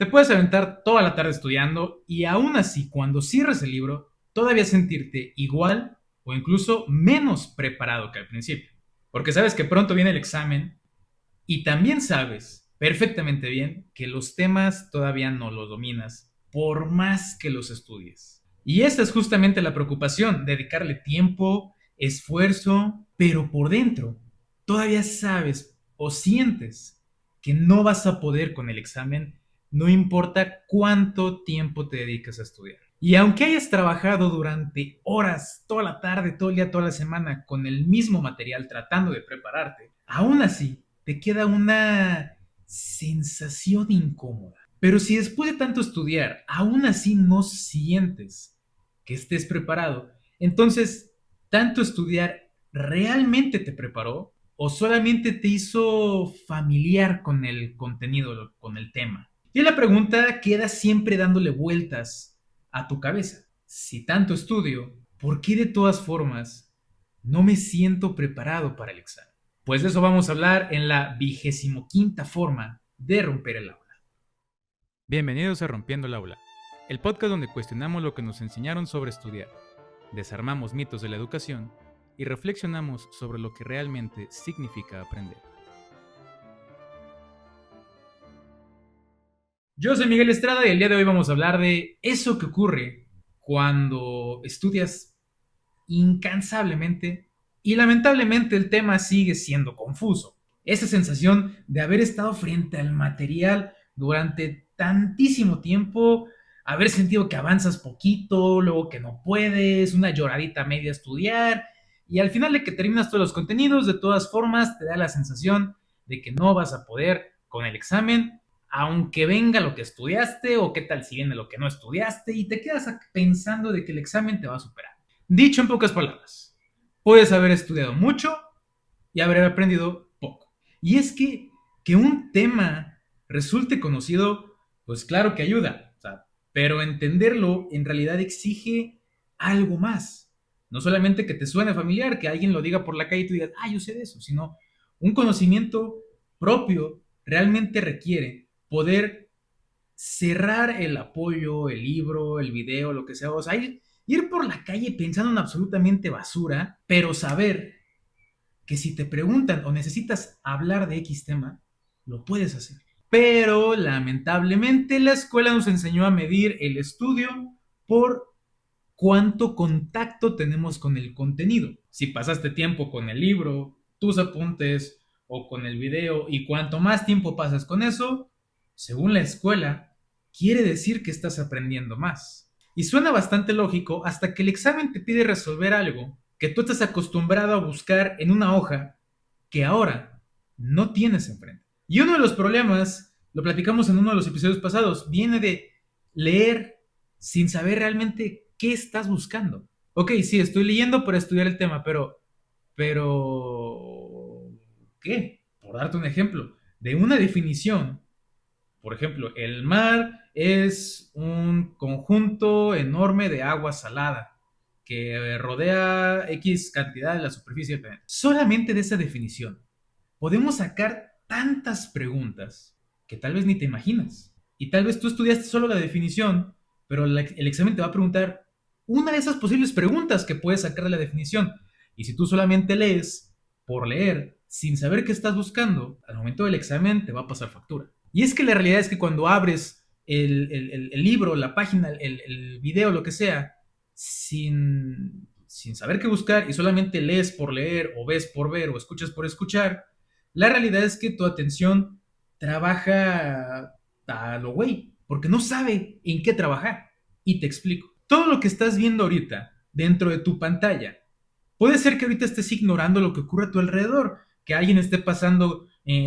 Te puedes aventar toda la tarde estudiando y aún así, cuando cierres el libro, todavía sentirte igual o incluso menos preparado que al principio. Porque sabes que pronto viene el examen y también sabes perfectamente bien que los temas todavía no los dominas, por más que los estudies. Y esta es justamente la preocupación, dedicarle tiempo, esfuerzo, pero por dentro todavía sabes o sientes que no vas a poder con el examen, no importa cuánto tiempo te dediques a estudiar. Y aunque hayas trabajado durante horas, toda la tarde, todo el día, toda la semana, con el mismo material tratando de prepararte, aún así te queda una sensación incómoda. Pero si después de tanto estudiar, aún así no sientes que estés preparado, entonces, ¿tanto estudiar realmente te preparó o solamente te hizo familiar con el contenido, con el tema? Y la pregunta queda siempre dándole vueltas a tu cabeza. Si tanto estudio, ¿por qué de todas formas no me siento preparado para el examen? Pues de eso vamos a hablar en la 25ª forma de romper el aula. Bienvenidos a Rompiendo el Aula, el podcast donde cuestionamos lo que nos enseñaron sobre estudiar, desarmamos mitos de la educación y reflexionamos sobre lo que realmente significa aprender. Yo soy Miguel Estrada y el día de hoy vamos a hablar de eso que ocurre cuando estudias incansablemente y lamentablemente el tema sigue siendo confuso. Esa sensación de haber estado frente al material durante tantísimo tiempo, haber sentido que avanzas poquito, luego que no puedes, una lloradita media a estudiar y al final de que terminas todos los contenidos, de todas formas te da la sensación de que no vas a poder con el examen, aunque venga lo que estudiaste o qué tal si viene lo que no estudiaste y te quedas pensando de que el examen te va a superar. Dicho en pocas palabras, puedes haber estudiado mucho y haber aprendido poco. Y es que un tema resulte conocido, pues claro que ayuda, o sea, pero entenderlo en realidad exige algo más. No solamente que te suene familiar, que alguien lo diga por la calle y tú digas, yo sé de eso, sino un conocimiento propio realmente requiere poder cerrar el apoyo, el libro, el video, lo que sea. O sea, ir por la calle pensando en absolutamente basura, pero saber que si te preguntan o necesitas hablar de X tema, lo puedes hacer. Pero lamentablemente la escuela nos enseñó a medir el estudio por cuánto contacto tenemos con el contenido. Si pasaste tiempo con el libro, tus apuntes o con el video y cuanto más tiempo pasas con eso, según la escuela, quiere decir que estás aprendiendo más. Y suena bastante lógico hasta que el examen te pide resolver algo que tú estás acostumbrado a buscar en una hoja que ahora no tienes enfrente. Y uno de los problemas, lo platicamos en uno de los episodios pasados, viene de leer sin saber realmente qué estás buscando. Ok, sí, estoy leyendo para estudiar el tema, ¿qué? Por darte un ejemplo, de una definición, por ejemplo, el mar es un conjunto enorme de agua salada que rodea X cantidad de la superficie del planeta. Solamente de esa definición podemos sacar tantas preguntas que tal vez ni te imaginas. Y tal vez tú estudiaste solo la definición, pero el examen te va a preguntar una de esas posibles preguntas que puedes sacar de la definición. Y si tú solamente lees por leer, sin saber qué estás buscando, al momento del examen te va a pasar factura. Y es que la realidad es que cuando abres el libro, la página, el video, lo que sea, sin saber qué buscar y solamente lees por leer o ves por ver o escuchas por escuchar, la realidad es que tu atención trabaja a lo güey, porque no sabe en qué trabajar. Y te explico. Todo lo que estás viendo ahorita dentro de tu pantalla, puede ser que ahorita estés ignorando lo que ocurre a tu alrededor, que alguien esté pasando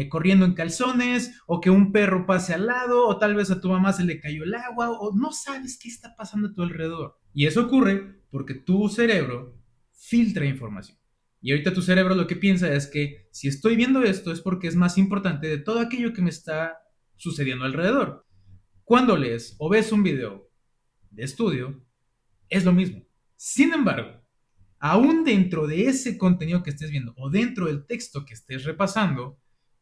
corriendo en calzones, o que un perro pase al lado, o tal vez a tu mamá se le cayó el agua, o no sabes qué está pasando a tu alrededor. Y eso ocurre porque tu cerebro filtra información. Y ahorita tu cerebro lo que piensa es que si estoy viendo esto es porque es más importante de todo aquello que me está sucediendo alrededor. Cuando lees o ves un video de estudio, es lo mismo. Sin embargo, aún dentro de ese contenido que estés viendo o dentro del texto que estés repasando,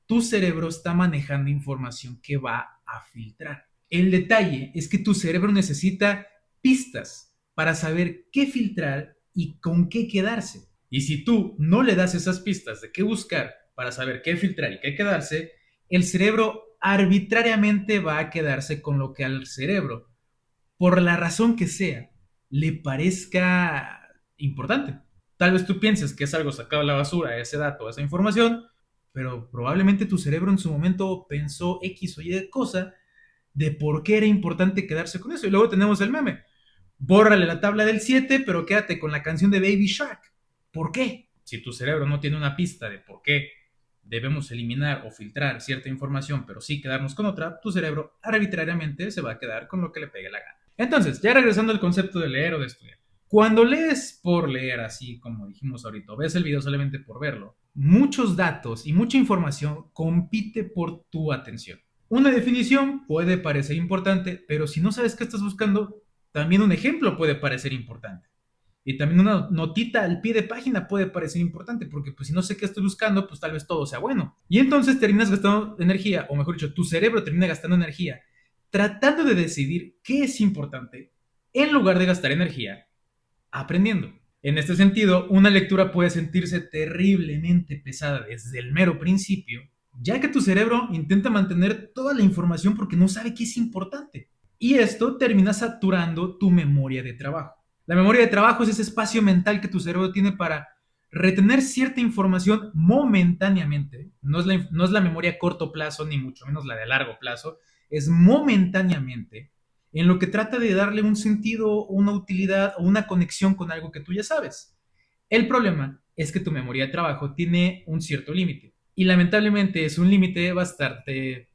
tu cerebro está manejando información que va a filtrar. El detalle es que tu cerebro necesita pistas para saber qué filtrar y con qué quedarse. Y si tú no le das esas pistas de qué buscar para saber qué filtrar y qué quedarse, el cerebro arbitrariamente va a quedarse con lo que al cerebro, por la razón que sea, le parezca importante. Tal vez tú pienses que es algo sacado de la basura, ese dato, esa información, pero probablemente tu cerebro en su momento pensó X o Y cosa de por qué era importante quedarse con eso. Y luego tenemos el meme. Bórrale la tabla del 7, pero quédate con la canción de Baby Shark. ¿Por qué? Si tu cerebro no tiene una pista de por qué debemos eliminar o filtrar cierta información, pero sí quedarnos con otra, tu cerebro arbitrariamente se va a quedar con lo que le pegue la gana. Entonces, ya regresando al concepto de leer o de estudiar. Cuando lees por leer, así como dijimos ahorita, o ves el video solamente por verlo, muchos datos y mucha información compite por tu atención. Una definición puede parecer importante, pero si no sabes qué estás buscando, también un ejemplo puede parecer importante. Y también una notita al pie de página puede parecer importante, porque pues si no sé qué estoy buscando, pues tal vez todo sea bueno. Y entonces terminas gastando energía, o mejor dicho, tu cerebro termina gastando energía tratando de decidir qué es importante, en lugar de gastar energía aprendiendo. En este sentido, una lectura puede sentirse terriblemente pesada desde el mero principio, ya que tu cerebro intenta mantener toda la información porque no sabe qué es importante. Y esto termina saturando tu memoria de trabajo. La memoria de trabajo es ese espacio mental que tu cerebro tiene para retener cierta información momentáneamente. No es la memoria a corto plazo, ni mucho menos la de largo plazo. Es momentáneamente en lo que trata de darle un sentido, una utilidad o una conexión con algo que tú ya sabes. El problema es que tu memoria de trabajo tiene un cierto límite y lamentablemente es un límite bastante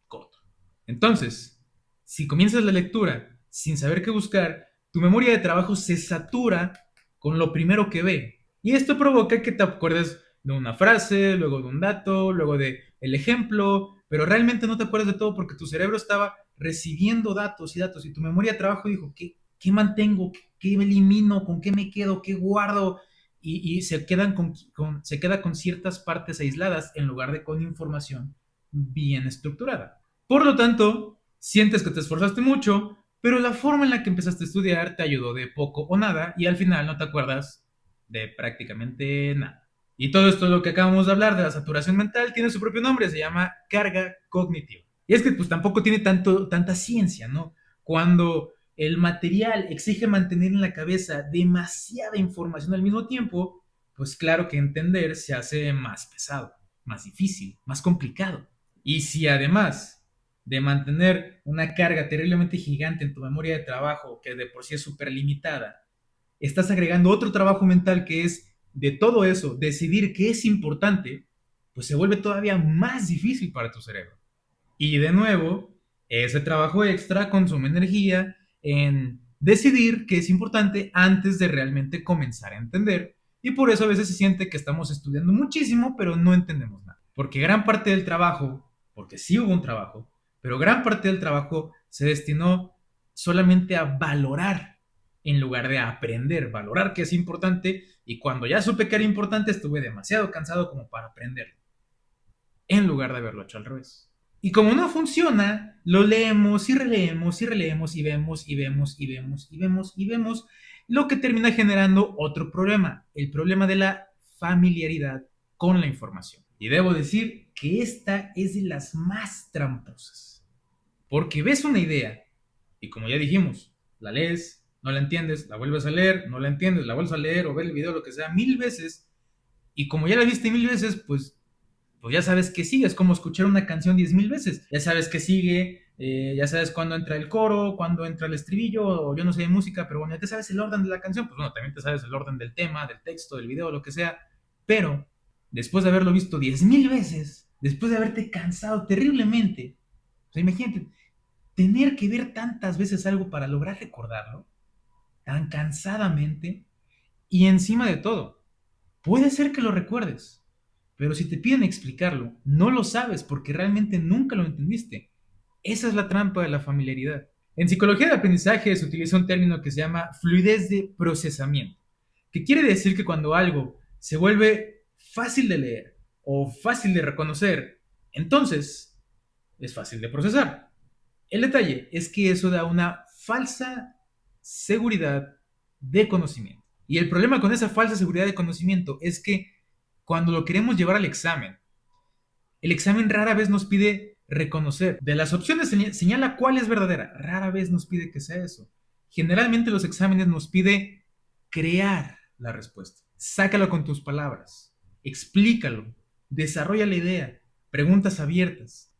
corto. Entonces, si comienzas la lectura sin saber qué buscar, tu memoria de trabajo se satura con lo primero que ve. Y esto provoca que te acuerdes de una frase, luego de un dato, luego de el ejemplo, pero realmente no te acuerdas de todo porque tu cerebro estaba recibiendo datos y datos y tu memoria de trabajo dijo, ¿qué mantengo? ¿Qué elimino? ¿Con qué me quedo? ¿Qué guardo? Y se se queda con ciertas partes aisladas en lugar de con información bien estructurada. Por lo tanto, sientes que te esforzaste mucho, pero la forma en la que empezaste a estudiar te ayudó de poco o nada y al final no te acuerdas de prácticamente nada. Y todo esto, lo que acabamos de hablar de la saturación mental, tiene su propio nombre, se llama carga cognitiva. Y es que pues tampoco tiene tanta ciencia, ¿no? Cuando el material exige mantener en la cabeza demasiada información al mismo tiempo, pues claro que entender se hace más pesado, más difícil, más complicado. Y si además de mantener una carga terriblemente gigante en tu memoria de trabajo, que de por sí es súper limitada, estás agregando otro trabajo mental que es de todo eso, decidir qué es importante, pues se vuelve todavía más difícil para tu cerebro. Y de nuevo, ese trabajo extra consume energía en decidir qué es importante antes de realmente comenzar a entender. Y por eso a veces se siente que estamos estudiando muchísimo, pero no entendemos nada. Porque gran parte del trabajo, porque sí hubo un trabajo, pero gran parte del trabajo se destinó solamente a valorar en lugar de aprender, valorar que es importante. Y cuando ya supe que era importante, estuve demasiado cansado como para aprenderlo, en lugar de haberlo hecho al revés. Y como no funciona, lo leemos y releemos y releemos y vemos y vemos y vemos y vemos y vemos, lo que termina generando otro problema, el problema de la familiaridad con la información. Y debo decir que esta es de las más tramposas, porque ves una idea y como ya dijimos, la lees, no la entiendes, la vuelves a leer, no la entiendes, la vuelves a leer o ver el video, lo que sea, 1000 veces, y como ya la viste 1000 veces, pues ya sabes que sigue, es como escuchar una canción 10,000 veces, ya sabes que sigue, ya sabes cuándo entra el coro, cuándo entra el estribillo, o yo no sé de música, pero bueno, ya te sabes el orden de la canción, pues bueno, también te sabes el orden del tema, del texto, del video, lo que sea, pero después de haberlo visto 10,000 veces, después de haberte cansado terriblemente, o sea, imagínate, tener que ver tantas veces algo para lograr recordarlo, tan cansadamente, y encima de todo, puede ser que lo recuerdes, pero si te piden explicarlo, no lo sabes porque realmente nunca lo entendiste. Esa es la trampa de la familiaridad. En psicología de aprendizaje se utiliza un término que se llama fluidez de procesamiento, que quiere decir que cuando algo se vuelve fácil de leer o fácil de reconocer, entonces es fácil de procesar. El detalle es que eso da una falsa seguridad de conocimiento. Y el problema con esa falsa seguridad de conocimiento es que cuando lo queremos llevar al examen, el examen rara vez nos pide reconocer. De las opciones señala cuál es verdadera. Rara vez nos pide que sea eso. Generalmente los exámenes nos pide crear la respuesta. Sácalo con tus palabras. Explícalo. Desarrolla la idea. Preguntas abiertas.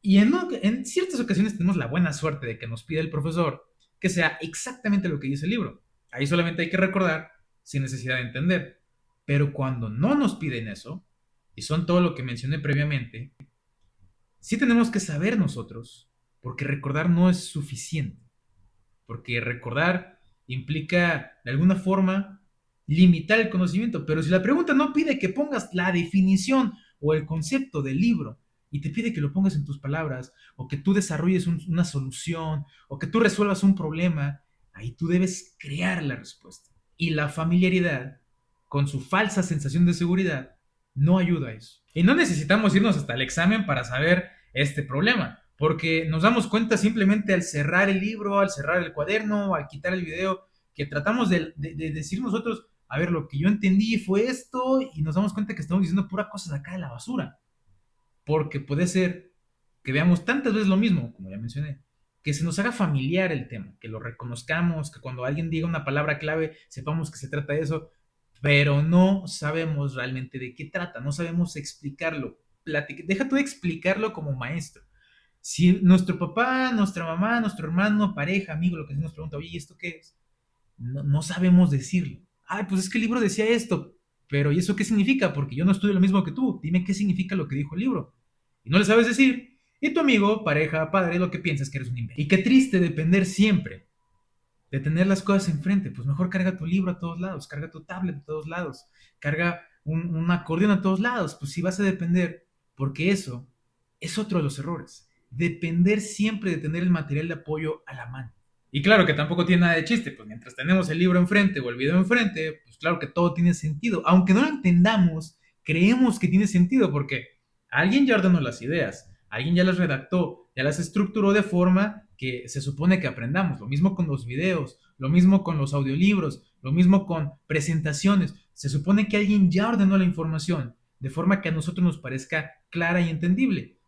Y en ciertas ocasiones tenemos la buena suerte de que nos pida el profesor que sea exactamente lo que dice el libro. Ahí solamente hay que recordar sin necesidad de entender. Pero cuando no nos piden eso, y son todo lo que mencioné previamente, sí tenemos que saber nosotros, porque recordar no es suficiente. Porque recordar implica, de alguna forma, limitar el conocimiento. Pero si la pregunta no pide que pongas la definición o el concepto del libro, y te pide que lo pongas en tus palabras, o que tú desarrolles una solución, o que tú resuelvas un problema, ahí tú debes crear la respuesta. Y la familiaridad, con su falsa sensación de seguridad, no ayuda a eso. Y no necesitamos irnos hasta el examen para saber este problema, porque nos damos cuenta simplemente al cerrar el libro, al cerrar el cuaderno, al quitar el video, que tratamos de decir nosotros, a ver, lo que yo entendí fue esto, y nos damos cuenta que estamos diciendo pura cosa de acá de la basura. Porque puede ser que veamos tantas veces lo mismo, como ya mencioné, que se nos haga familiar el tema, que lo reconozcamos, que cuando alguien diga una palabra clave sepamos que se trata de eso, pero no sabemos realmente de qué trata, no sabemos explicarlo. Deja tú de explicarlo como maestro. Si nuestro papá, nuestra mamá, nuestro hermano, pareja, amigo, lo que sea, nos pregunta, oye, ¿esto qué es? No sabemos decirlo. Ay, pues es que el libro decía esto, pero ¿y eso qué significa? Porque yo no estudio lo mismo que tú. Dime qué significa lo que dijo el libro. Y no le sabes decir. Y tu amigo, pareja, padre, lo que piensas que eres un imbécil. Y qué triste depender siempre de tener las cosas enfrente. Pues mejor carga tu libro a todos lados, carga tu tablet a todos lados, carga un acordeón a todos lados. Pues si vas a depender, porque eso es otro de los errores. Depender siempre de tener el material de apoyo a la mano. Y claro que tampoco tiene nada de chiste, pues mientras tenemos el libro enfrente o el video enfrente, pues claro que todo tiene sentido. Aunque no lo entendamos, creemos que tiene sentido porque alguien ya ordenó las ideas, alguien ya las redactó, ya las estructuró de forma que se supone que aprendamos. Lo mismo con los videos, lo mismo con los audiolibros, lo mismo con presentaciones. Se supone que alguien ya ordenó la información de forma que a nosotros nos parezca clara y entendible.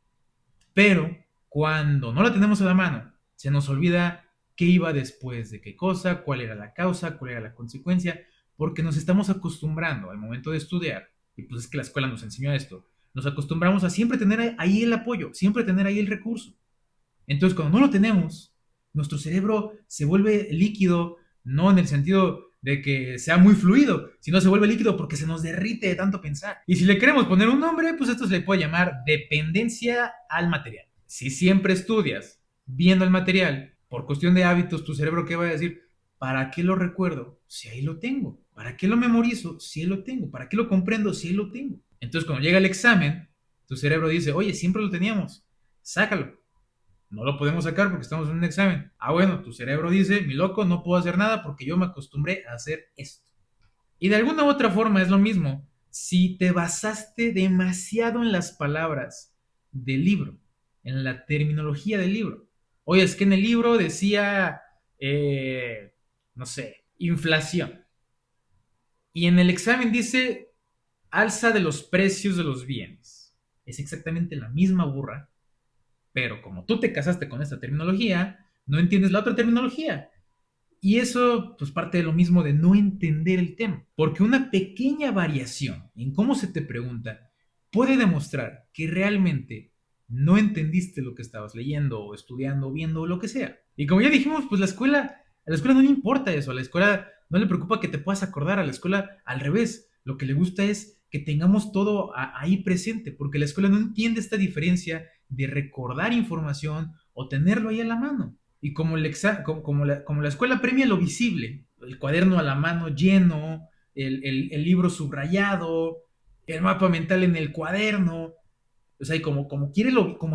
Pero cuando no la tenemos a la mano, se nos olvida qué iba después de qué cosa, cuál era la causa, cuál era la consecuencia, porque nos estamos acostumbrando al momento de estudiar, y pues es que la escuela nos enseñó esto, nos acostumbramos a siempre tener ahí el apoyo, siempre tener ahí el recurso. Entonces, cuando no lo tenemos, nuestro cerebro se vuelve líquido, no en el sentido de que sea muy fluido, sino se vuelve líquido porque se nos derrite de tanto pensar. Y si le queremos poner un nombre, pues esto se le puede llamar dependencia al material. Si siempre estudias viendo el material, por cuestión de hábitos, tu cerebro, ¿qué va a decir? ¿Para qué lo recuerdo si ahí lo tengo? ¿Para qué lo memorizo si ahí lo tengo? ¿Para qué lo comprendo si ahí lo tengo? Entonces, cuando llega el examen, tu cerebro dice, oye, siempre lo teníamos, sácalo. No lo podemos sacar porque estamos en un examen. Ah, bueno, tu cerebro dice, mi loco, no puedo hacer nada porque yo me acostumbré a hacer esto. Y de alguna u otra forma es lo mismo. Si te basaste demasiado en las palabras del libro, en la terminología del libro. Oye, es que en el libro decía, no sé, inflación. Y en el examen dice alza de los precios de los bienes. Es exactamente la misma burra, pero como tú te casaste con esta terminología, no entiendes la otra terminología. Y eso, pues parte de lo mismo de no entender el tema. Porque una pequeña variación en cómo se te pregunta puede demostrar que realmente no entendiste lo que estabas leyendo o estudiando o viendo o lo que sea. Y como ya dijimos, pues a la escuela no le importa eso, a la escuela no le preocupa que te puedas acordar, a la escuela al revés, lo que le gusta es que tengamos todo ahí presente, porque la escuela no entiende esta diferencia de recordar información o tenerlo ahí a la mano. Y como la escuela premia lo visible, el cuaderno a la mano lleno, el libro subrayado, el mapa mental en el cuaderno, o sea, y como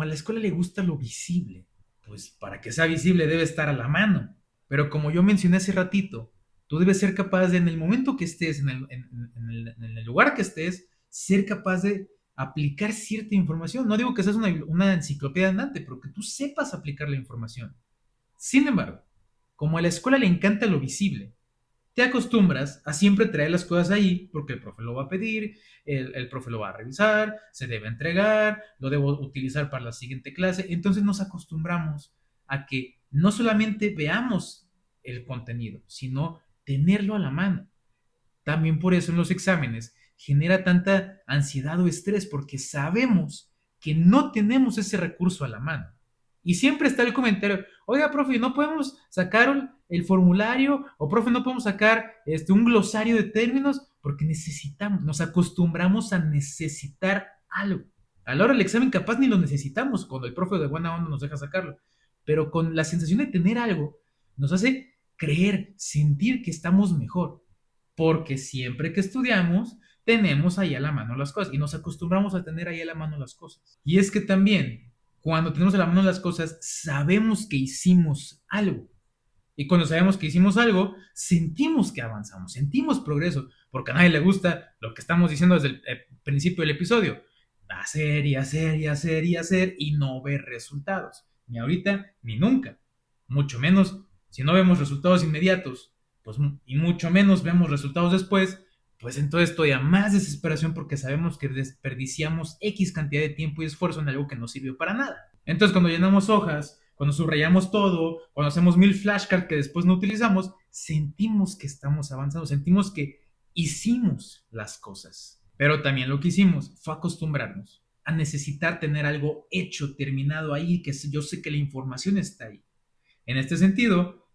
a la escuela le gusta lo visible, pues para que sea visible debe estar a la mano. Pero como yo mencioné hace ratito, tú debes ser capaz de, en el momento que estés, en el lugar que estés, ser capaz de aplicar cierta información. No digo que seas una enciclopedia andante, pero que tú sepas aplicar la información. Sin embargo, como a la escuela le encanta lo visible, te acostumbras a siempre traer las cosas ahí porque el profe lo va a pedir, el profe lo va a revisar, se debe entregar, lo debo utilizar para la siguiente clase. Entonces nos acostumbramos a que no solamente veamos el contenido, sino tenerlo a la mano. También por eso en los exámenes genera tanta ansiedad o estrés porque sabemos que no tenemos ese recurso a la mano. Y siempre está el comentario, oiga, profe, ¿no podemos sacar el formulario? O profe, ¿no podemos sacar un glosario de términos? Porque necesitamos, nos acostumbramos a necesitar algo. A la hora del examen capaz ni lo necesitamos cuando el profe de buena onda nos deja sacarlo. Pero con la sensación de tener algo, nos hace creer, sentir que estamos mejor porque siempre que estudiamos tenemos ahí a la mano las cosas y nos acostumbramos a tener ahí a la mano las cosas. Y es que también, cuando tenemos a la mano las cosas, sabemos que hicimos algo. Y cuando sabemos que hicimos algo, sentimos que avanzamos, sentimos progreso, porque a nadie le gusta lo que estamos diciendo desde el principio del episodio. Hacer y hacer y hacer y hacer y no ver resultados. Ni ahorita ni nunca. Mucho menos si no vemos resultados inmediatos, pues, y mucho menos vemos resultados después, pues entonces todavía más desesperación porque sabemos que desperdiciamos X cantidad de tiempo y esfuerzo en algo que no sirvió para nada. Entonces cuando llenamos hojas, cuando subrayamos todo, cuando hacemos 1000 flashcards que después no utilizamos, sentimos que estamos avanzando, sentimos que hicimos las cosas. Pero también lo que hicimos fue acostumbrarnos a necesitar tener algo hecho, terminado ahí, que yo sé que la información está ahí. En este sentido,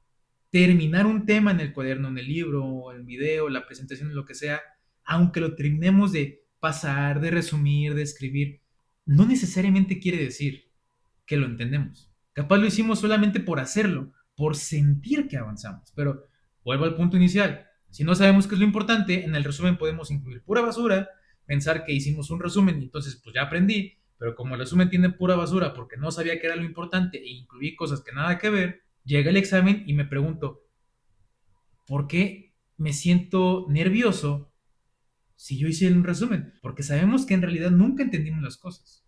terminar un tema en el cuaderno, en el libro, en el video, la presentación, lo que sea, aunque lo terminemos de pasar, de resumir, de escribir, no necesariamente quiere decir que lo entendemos. Capaz lo hicimos solamente por hacerlo, por sentir que avanzamos. Pero vuelvo al punto inicial. Si no sabemos qué es lo importante, en el resumen podemos incluir pura basura, pensar que hicimos un resumen y entonces pues ya aprendí, pero como el resumen tiene pura basura porque no sabía qué era lo importante e incluí cosas que nada que ver, llega el examen y me pregunto, ¿por qué me siento nervioso si yo hice un resumen? Porque sabemos que en realidad nunca entendimos las cosas.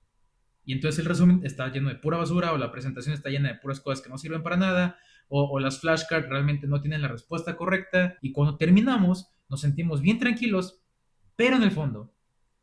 Y entonces el resumen está lleno de pura basura o la presentación está llena de puras cosas que no sirven para nada o las flashcards realmente no tienen la respuesta correcta y cuando terminamos nos sentimos bien tranquilos, pero en el fondo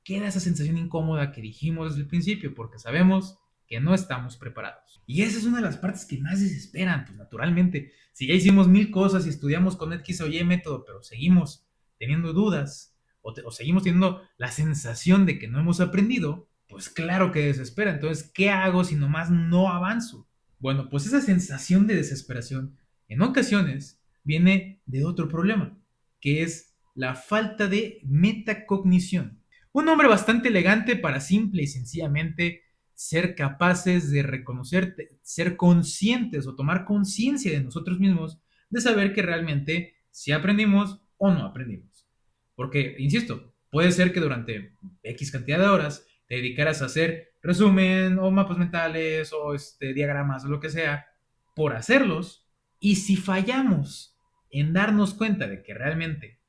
queda esa sensación incómoda que dijimos desde el principio porque sabemos que no estamos preparados. Y esa es una de las partes que más desesperan, pues naturalmente, si ya hicimos 1000 cosas y estudiamos con X o Y método, pero seguimos teniendo dudas o seguimos teniendo la sensación de que no hemos aprendido, pues claro que desespera. Entonces, ¿qué hago si nomás no avanzo? Bueno, pues esa sensación de desesperación en ocasiones viene de otro problema, que es la falta de metacognición. Un nombre bastante elegante para simple y sencillamente ser capaces de reconocer, ser conscientes o tomar conciencia de nosotros mismos, de saber que realmente si aprendimos o no aprendimos. Porque, insisto, puede ser que durante X cantidad de horas te dedicaras a hacer resumen o mapas mentales o diagramas o lo que sea por hacerlos. Y si fallamos en darnos cuenta de que realmente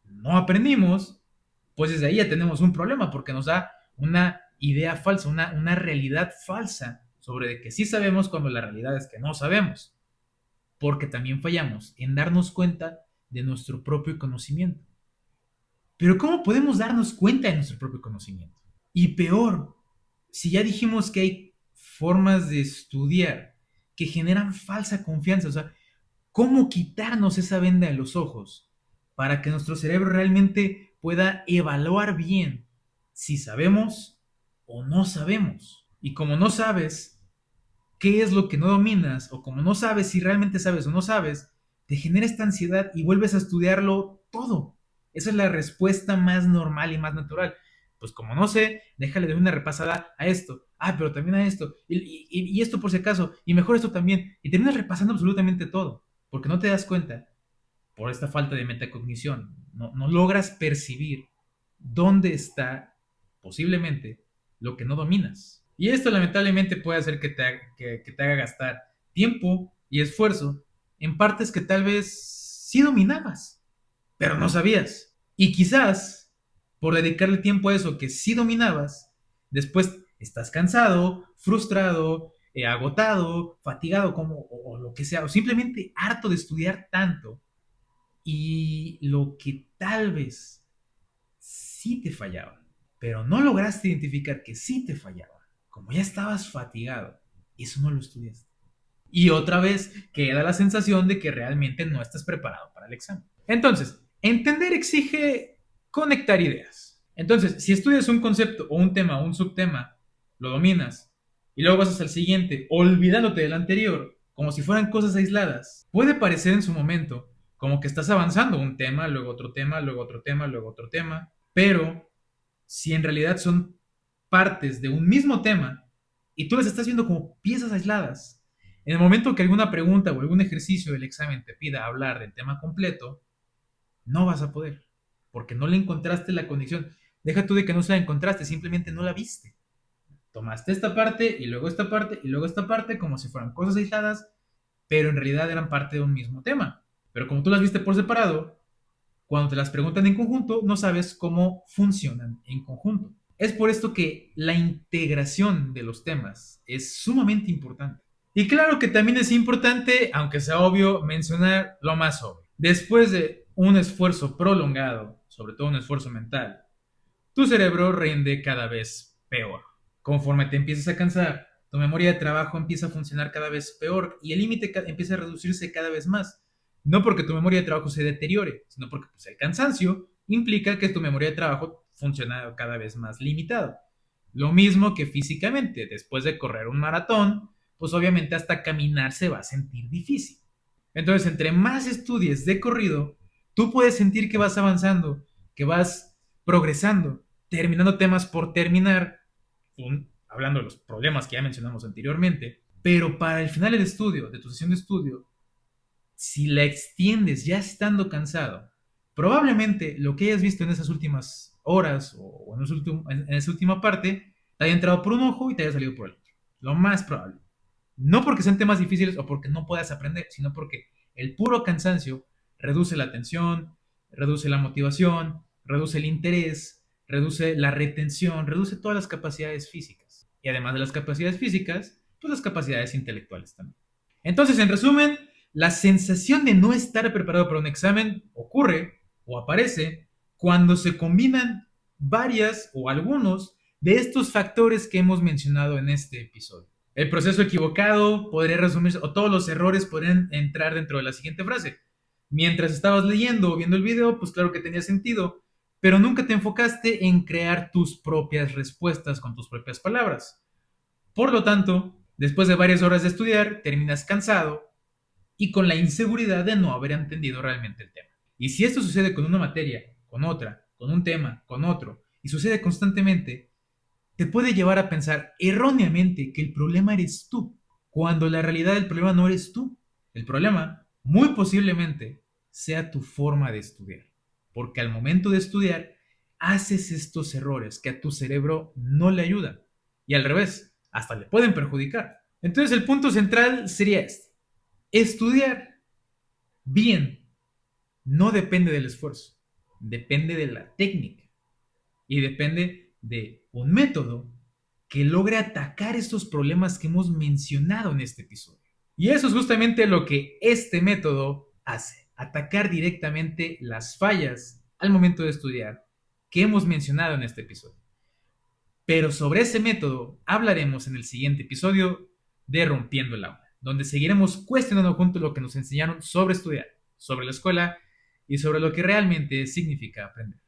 no aprendimos, pues desde ahí ya tenemos un problema porque nos da una idea falsa, una realidad falsa sobre de que sí sabemos cuando la realidad es que no sabemos. Porque también fallamos en darnos cuenta de nuestro propio conocimiento. Pero ¿cómo podemos darnos cuenta de nuestro propio conocimiento? Y peor, si ya dijimos que hay formas de estudiar que generan falsa confianza, o sea, ¿cómo quitarnos esa venda de los ojos para que nuestro cerebro realmente pueda evaluar bien si sabemos o no sabemos? Y como no sabes qué es lo que no dominas, o como no sabes si realmente sabes o no sabes, te genera esta ansiedad y vuelves a estudiarlo todo. Esa es la respuesta más normal y más natural. Pues como no sé, déjale de una repasada a esto. Ah, pero también a esto. Y esto por si acaso. Y mejor esto también. Y terminas repasando absolutamente todo. Porque no te das cuenta, por esta falta de metacognición, no logras percibir dónde está posiblemente lo que no dominas. Y esto lamentablemente puede hacer que te haga gastar tiempo y esfuerzo en partes que tal vez sí dominabas, pero no sabías. Y quizás por dedicarle tiempo a eso que sí dominabas, Después estás cansado, frustrado, agotado, fatigado, o lo que sea, o simplemente harto de estudiar tanto. Y lo que tal vez sí te fallaba, pero no lograste identificar que sí te fallaba, como ya estabas fatigado, eso no lo estudiaste. Y otra vez queda la sensación de que realmente no estás preparado para el examen. Entonces, entender exige conectar ideas. Entonces, si estudias un concepto o un tema o un subtema, lo dominas y luego vas al siguiente, olvidándote del anterior, como si fueran cosas aisladas, puede parecer en su momento como que estás avanzando un tema, luego otro tema, luego otro tema, luego otro tema, pero si en realidad son partes de un mismo tema y tú las estás viendo como piezas aisladas, en el momento que alguna pregunta o algún ejercicio del examen te pida hablar del tema completo, no vas a poder, porque no le encontraste la conexión. Deja tú de que no se la encontraste, simplemente no la viste. Tomaste esta parte y luego esta parte y luego esta parte como si fueran cosas aisladas, pero en realidad eran parte de un mismo tema. Pero como tú las viste por separado, cuando te las preguntan en conjunto, no sabes cómo funcionan en conjunto. Es por esto que la integración de los temas es sumamente importante. Y claro que también es importante, aunque sea obvio, mencionar lo más obvio. Después de un esfuerzo prolongado, sobre todo un esfuerzo mental, tu cerebro rinde cada vez peor. Conforme te empiezas a cansar, tu memoria de trabajo empieza a funcionar cada vez peor y el límite empieza a reducirse cada vez más. No porque tu memoria de trabajo se deteriore, sino porque pues, el cansancio implica que tu memoria de trabajo funciona cada vez más limitado. Lo mismo que físicamente, después de correr un maratón, pues obviamente hasta caminar se va a sentir difícil. Entonces, entre más estudies de corrido, tú puedes sentir que vas avanzando, que vas progresando, terminando temas por terminar, hablando de los problemas que ya mencionamos anteriormente, pero para el final del estudio, de tu sesión de estudio, si la extiendes ya estando cansado, probablemente lo que hayas visto en esas últimas horas o en esa última parte, te haya entrado por un ojo y te haya salido por el otro. Lo más probable. No porque sean temas difíciles o porque no puedas aprender, sino porque el puro cansancio reduce la atención, reduce la motivación, reduce el interés, reduce la retención, reduce todas las capacidades físicas. Y además de las capacidades físicas, pues las capacidades intelectuales también. Entonces, en resumen, la sensación de no estar preparado para un examen ocurre o aparece cuando se combinan varias o algunos de estos factores que hemos mencionado en este episodio. El proceso equivocado podría resumirse, o todos los errores podrían entrar dentro de la siguiente frase. Mientras estabas leyendo o viendo el video, pues claro que tenía sentido, pero nunca te enfocaste en crear tus propias respuestas con tus propias palabras. Por lo tanto, después de varias horas de estudiar, terminas cansado y con la inseguridad de no haber entendido realmente el tema. Y si esto sucede con una materia, con otra, con un tema, con otro, y sucede constantemente, te puede llevar a pensar erróneamente que el problema eres tú, cuando la realidad del problema no eres tú. El problema, muy posiblemente, sea tu forma de estudiar. Porque al momento de estudiar, haces estos errores que a tu cerebro no le ayudan. Y al revés, hasta le pueden perjudicar. Entonces el punto central sería este. Estudiar bien no depende del esfuerzo, depende de la técnica y depende de un método que logre atacar estos problemas que hemos mencionado en este episodio. Y eso es justamente lo que este método hace, atacar directamente las fallas al momento de estudiar que hemos mencionado en este episodio. Pero sobre ese método hablaremos en el siguiente episodio de Rompiendo el Aula, donde seguiremos cuestionando juntos lo que nos enseñaron sobre estudiar, sobre la escuela y sobre lo que realmente significa aprender.